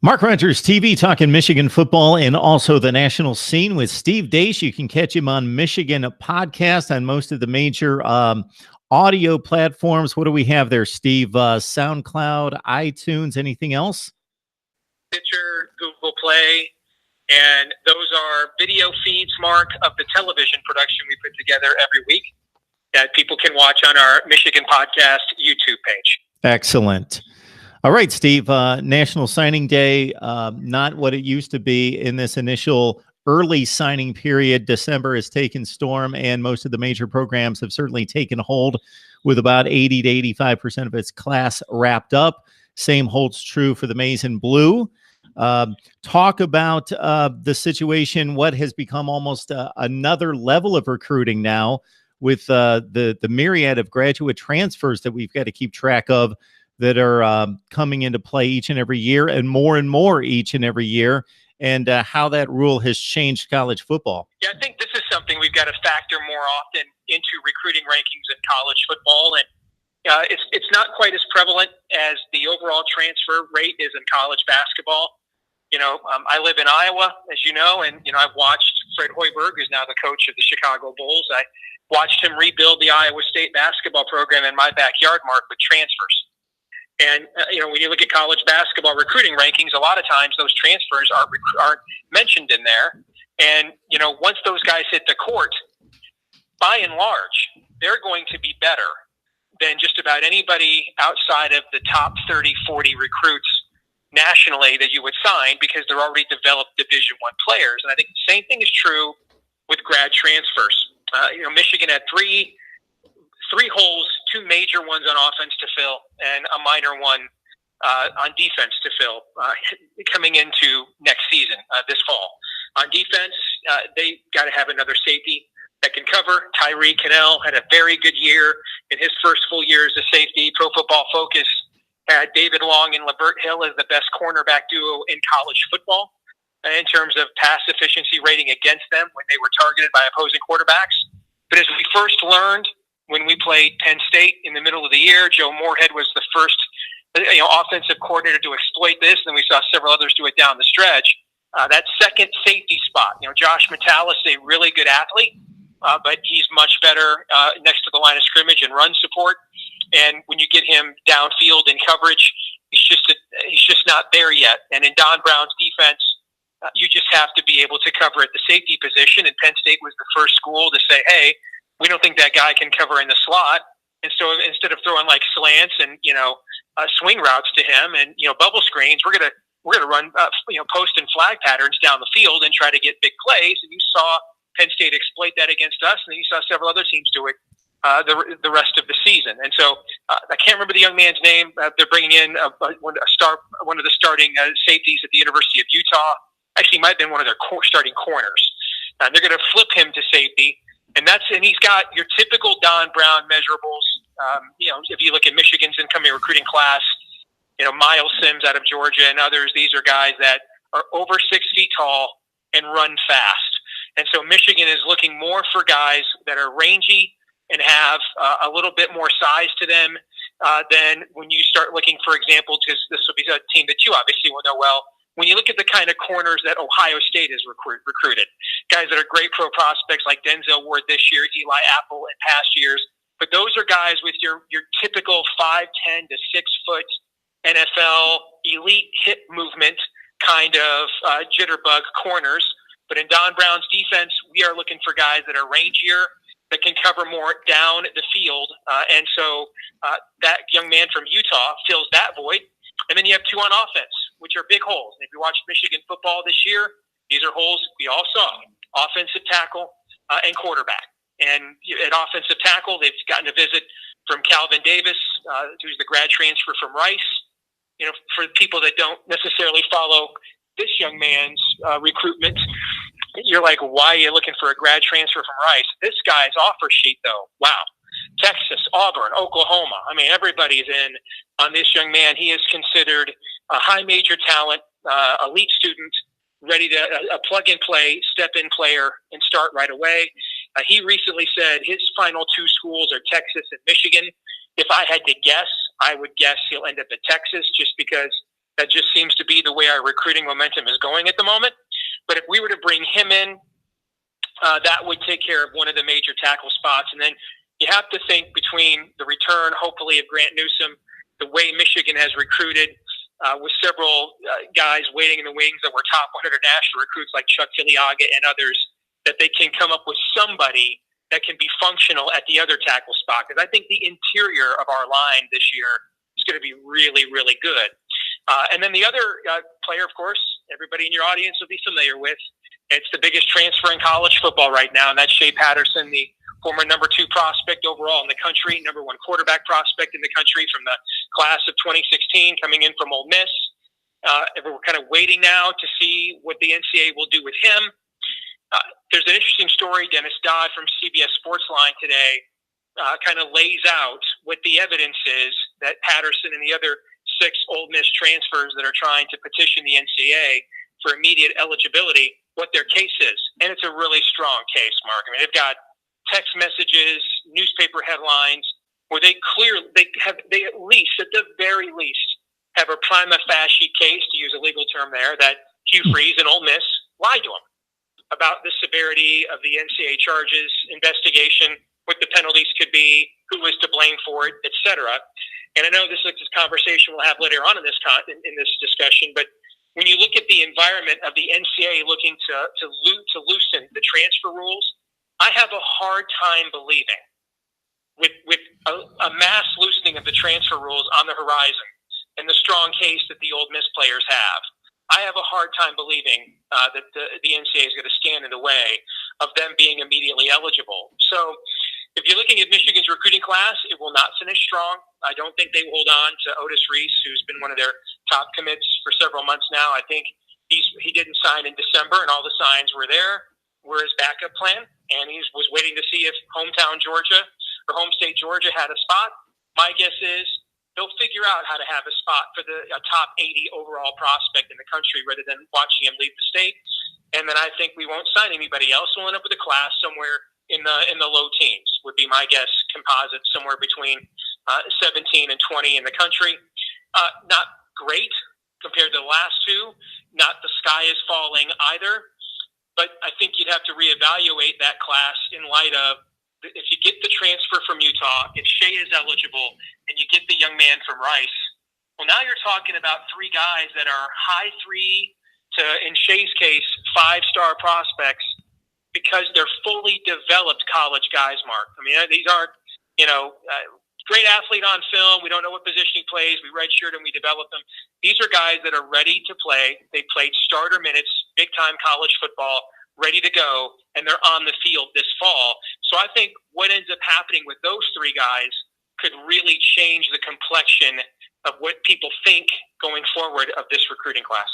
Mark Rogers TV talking Michigan football and also the national scene with Steve Deace. You can catch him on Michigan Podcast on most of the major audio platforms. What do we have there, Steve? SoundCloud, iTunes, anything else? Stitcher, Google Play, and those are video feeds, Mark, of the television production we put together every week that people can watch on our Michigan Podcast YouTube page. Excellent. All right, Steve, National Signing Day, not what it used to be in this initial early signing period. December has taken storm, and most of the major programs have certainly taken hold with about 80 to 85% of its class wrapped up. Same holds true for the Maize and Blue. Talk about the situation, what has become almost another level of recruiting now with the myriad of graduate transfers that we've got to keep track of that are coming into play each and every year and more each and every year, and how that rule has changed college football. Yeah, I think this is something we've got to factor more often into recruiting rankings in college football, and it's not quite as prevalent as the overall transfer rate is in college basketball. I live in Iowa, as you know, and I've watched Fred Hoiberg, who's now the coach of the Chicago Bulls. I watched him rebuild the Iowa State basketball program in my backyard, Mark, with transfers. And, when you look at college basketball recruiting rankings, a lot of times those transfers aren't mentioned in there. And, once those guys hit the court, by and large, they're going to be better than just about anybody outside of the top 30, 40 recruits nationally that you would sign, because they're already developed Division I players. And I think the same thing is true with grad transfers. Michigan had three holes, two major ones on offense to fill and a minor one on defense to fill coming into next season, this fall. On defense, they got to have another safety that can cover. Tyree Cannell had a very good year in his first full year as a safety. Pro Football Focus had David Long and Lavert Hill as the best cornerback duo in college football in terms of pass efficiency rating against them when they were targeted by opposing quarterbacks. But as we first learned when we played Penn State in the middle of the year, Joe Moorhead was the first offensive coordinator to exploit this, and we saw several others do it down the stretch. That second safety spot, Josh Metellus, a really good athlete, but he's much better next to the line of scrimmage and run support. And when you get him downfield in coverage, he's just not there yet. And in Don Brown's defense, you just have to be able to cover at the safety position. And Penn State was the first school to say, hey, we don't think that guy can cover in the slot. And so instead of throwing like slants and, swing routes to him and, bubble screens, we're going to run, post and flag patterns down the field and try to get big plays. And you saw Penn State exploit that against us. And then you saw several other teams do it the rest of the season. And so I can't remember the young man's name. They're bringing in one of the starting safeties at the University of Utah. Actually, might have been one of their starting corners. They're going to flip him to safety. And he's got your typical Don Brown measurables. If you look at Michigan's incoming recruiting class, Miles Sims out of Georgia and others, these are guys that are over 6 feet tall and run fast. And so Michigan is looking more for guys that are rangy and have a little bit more size to them than when you start looking, for example, because this will be a team that you obviously will know well, when you look at the kind of corners that Ohio State has recruited, guys that are great pro prospects like Denzel Ward this year, Eli Apple in past years, but those are guys with your typical 5'10" to 6 foot NFL elite hip movement kind of jitterbug corners. But in Don Brown's defense, we are looking for guys that are rangier, that can cover more down the field. And so that young man from Utah fills that void. And then you have two on offense, which are big holes. And if you watched Michigan football this year, these are holes we all saw: offensive tackle and quarterback. And at offensive tackle, they've gotten a visit from Calvin Davis, who's the grad transfer from Rice. For people that don't necessarily follow this young man's recruitment, you're like, why are you looking for a grad transfer from Rice? This guy's offer sheet, though, wow. Texas, Auburn, Oklahoma. I mean, everybody's in on this young man. He is considered a high major talent, elite student, ready to a plug-and-play, step-in player and start right away. He recently said his final two schools are Texas and Michigan. If I had to guess, I would guess he'll end up at Texas just because That just seems to be the way our recruiting momentum is going at the moment. But if we were to bring him in, that would take care of one of the major tackle spots. And then you have to think between the return, hopefully, of Grant Newsome, the way Michigan has recruited, with several guys waiting in the wings that were top 100 national recruits like Chuck Filiaga and others, that they can come up with somebody that can be functional at the other tackle spot. Because I think the interior of our line this year is going to be really, really good. And then the other player, of course, everybody in your audience will be familiar with. It's the biggest transfer in college football right now, and that's Shea Patterson, the former number 2 prospect overall in the country, number 1 quarterback prospect in the country from the class of 2016, coming in from Ole Miss. We're kind of waiting now to see what the NCAA will do with him. There's an interesting story. Dennis Dodd from CBS Sportsline today kind of lays out what the evidence is that Patterson and the other 6 Ole Miss transfers that are trying to petition the NCAA for immediate eligibility, what their case is. And it's a really strong case, Mark. I mean, they've got text messages, newspaper headlines, where they at least, at the very least, have a prima facie case, to use a legal term there, that Hugh Freeze and Ole Miss lied to them about the severity of the NCAA charges, investigation, what the penalties could be, who was to blame for it, etc. And I know this is a conversation we'll have later on in this discussion, but when you look at the environment of the NCAA looking to loosen the transfer rules, I have a hard time believing, with a mass loosening of the transfer rules on the horizon and the strong case that the Ole Miss players have, I have a hard time believing that the NCAA is going to stand in the way of them being immediately eligible. So if you're looking at Michigan's recruiting class, it will not finish strong. I don't think they hold on to Otis Reese, who's been one of their top commits for several months now. I think he didn't sign in December, and all the signs were there, were his backup plan, and he was waiting to see if hometown Georgia or home state Georgia had a spot. My guess is they'll figure out how to have a spot for a top 80 overall prospect in the country rather than watching him leave the state. And then I think we won't sign anybody else. We'll end up with a class somewhere in the low teens, would be my guess, composite somewhere between 17 and 20 in the country. Not great compared to the last 2. Not the sky is falling either. But I think you'd have to reevaluate that class in light of, if you get the transfer from Utah, if Shea is eligible, and you get the young man from Rice, well, now you're talking about 3 guys that are high 3 to, in Shea's case, 5-star prospects, because they're fully developed college guys, Mark. I mean, these aren't, great athlete on film. We don't know what position he plays. We redshirt him. We develop them. These are guys that are ready to play. They played starter minutes, big-time college football, ready to go, and they're on the field this fall. So I think what ends up happening with those 3 guys could really change the complexion of what people think going forward of this recruiting class.